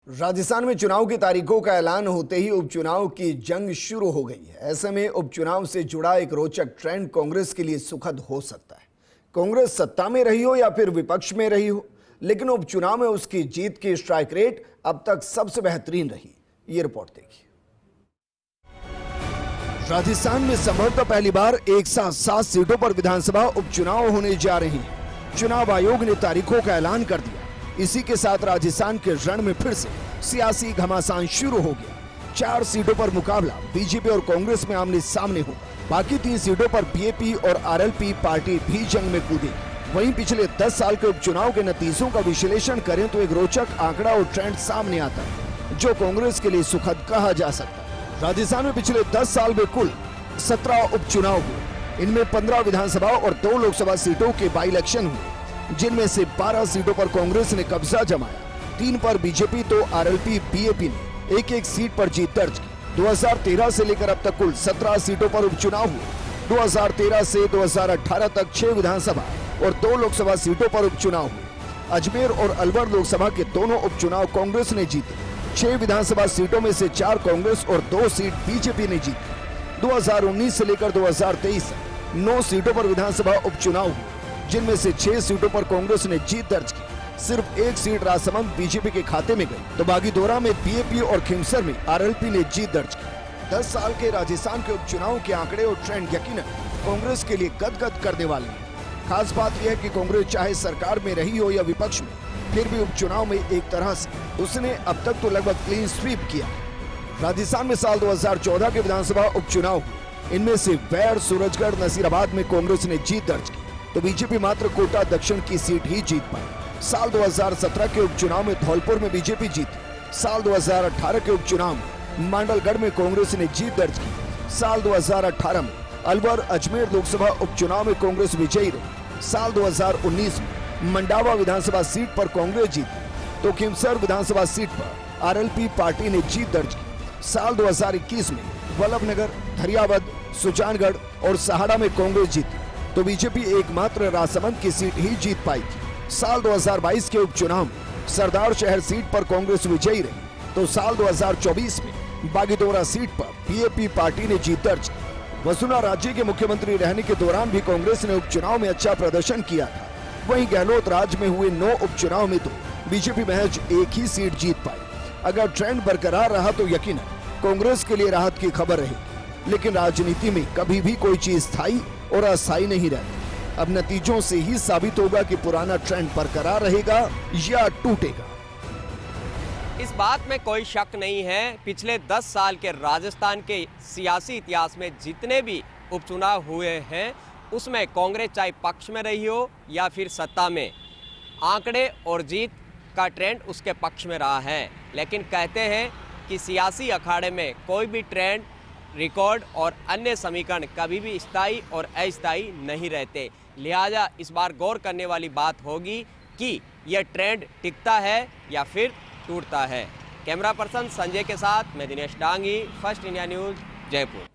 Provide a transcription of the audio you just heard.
राजस्थान में चुनाव की तारीखों का ऐलान होते ही उपचुनाव की जंग शुरू हो गई है। ऐसे में उपचुनाव से जुड़ा एक रोचक ट्रेंड कांग्रेस के लिए सुखद हो सकता है। कांग्रेस सत्ता में रही हो या फिर विपक्ष में रही हो, लेकिन उपचुनाव में उसकी जीत की स्ट्राइक रेट अब तक सबसे बेहतरीन रही। ये रिपोर्ट देखिए। राजस्थान में संभवतः पहली बार एक साथ 7 सीटों पर विधानसभा उपचुनाव होने जा रही है। चुनाव आयोग ने तारीखों का ऐलान कर दिया। इसी के साथ राजस्थान के रण में फिर से सियासी घमासान शुरू हो गया। 4 सीटों पर मुकाबला बीजेपी और कांग्रेस में आमने सामने होगा। बाकी 3 सीटों पर बीएपी और आरएलपी पार्टी भी जंग में कूदेगी। वहीं पिछले 10 साल के उपचुनाव के नतीजों का विश्लेषण करें तो एक रोचक आंकड़ा और ट्रेंड सामने आता है, जो कांग्रेस के लिए सुखद कहा जा सकता है। राजस्थान में पिछले 10 साल में कुल 17 उपचुनाव हुए। इनमें 15 विधानसभा और 2 लोकसभा सीटों के बाई इलेक्शन हुए, जिनमें से 12 सीटों पर कांग्रेस ने कब्जा जमाया। 3 पर बीजेपी तो आरएलपी बीएपी ने एक सीट पर जीत दर्ज की। 2013 से लेकर अब तक कुल 17 सीटों पर उपचुनाव हुए। 2013 से 2018 तक 6 विधानसभा और 2 लोकसभा सीटों पर उपचुनाव हुए। अजमेर और अलवर लोकसभा के दोनों उपचुनाव कांग्रेस ने जीते। 6 विधानसभा सीटों में से 4 कांग्रेस और 2 सीट बीजेपी ने जीती। 2019 से लेकर 2023 तक 9 सीटों पर विधानसभा उपचुनाव हुए, जिनमें से 6 सीटों पर कांग्रेस ने जीत दर्ज की। सिर्फ 1 सीट राजसमंद बीजेपी के खाते में गई, तो बागीदोरा में बीएपी और खिमसर में आरएलपी ने जीत दर्ज की। 10 साल के राजस्थान के उपचुनाव के आंकड़े और ट्रेंड यकीनन कांग्रेस के लिए गदगद करने वाले हैं। खास बात यह है कि कांग्रेस चाहे सरकार में रही हो या विपक्ष में, फिर भी उपचुनाव में एक तरह से उसने अब तक तो लगभग क्लीन स्वीप किया। राजस्थान में साल 2014 के विधानसभा उपचुनाव हुए। इनमें से वैर, सूरजगढ़, नसीराबाद में कांग्रेस ने जीत दर्ज की, तो बीजेपी मात्र कोटा दक्षिण की सीट ही जीत पाई। साल 2017 के उपचुनाव में धौलपुर में बीजेपी जीती। साल 2018 के उपचुनाव में मांडलगढ़ में कांग्रेस ने जीत दर्ज की। साल 2018 में अलवर, अजमेर लोकसभा उपचुनाव में कांग्रेस विजयी रही। साल 2019 में मंडावा विधानसभा सीट पर कांग्रेस जीती, तो खिमसर विधानसभा सीट पर आरएलपी पार्टी ने जीत दर्ज की। साल 2021 में वल्लभनगर, धरियावद, सुजानगढ़ और सहाड़ा में कांग्रेस जीती, तो बीजेपी एकमात्र राजसमंद की सीट ही जीत पाई थी। साल 2022 के उपचुनाव में सरदार शहर सीट पर कांग्रेस विजयी रही, तो साल 2024 में बागीदोरा सीट पर बीएपी पार्टी ने जीत दर्ज की। वसुंधरा राज्य के मुख्यमंत्री रहने के दौरान भी कांग्रेस ने उपचुनाव में अच्छा प्रदर्शन किया था। वहीं गहलोत राज में हुए 9 उपचुनाव में तो बीजेपी महज 1 ही सीट जीत पाई। अगर ट्रेंड बरकरार रहा तो यकीनन कांग्रेस के लिए राहत की खबर रहेगी, लेकिन राजनीति में कभी भी कोई चीज स्थायी और अस्थायी नहीं रहती। अब नतीजों से ही साबित होगा कि पुराना ट्रेंड बरकरार रहेगा या टूटेगा। इस बात में कोई शक नहीं है, पिछले 10 साल के राजस्थान के सियासी इतिहास में जितने भी उपचुनाव हुए हैं, उसमें कांग्रेस चाहे पक्ष में रही हो या फिर सत्ता में, आंकड़े और जीत का ट्रेंड उसके पक्ष में रहा है। लेकिन कहते हैं कि सियासी अखाड़े में कोई भी ट्रेंड, रिकॉर्ड और अन्य समीकरण कभी भी स्थायी और अस्थायी नहीं रहते। लिहाजा इस बार गौर करने वाली बात होगी कि यह ट्रेंड टिकता है या फिर टूटता है। कैमरा पर्सन संजय के साथ मैं Dinesh Dangi, first India news, Jaipur.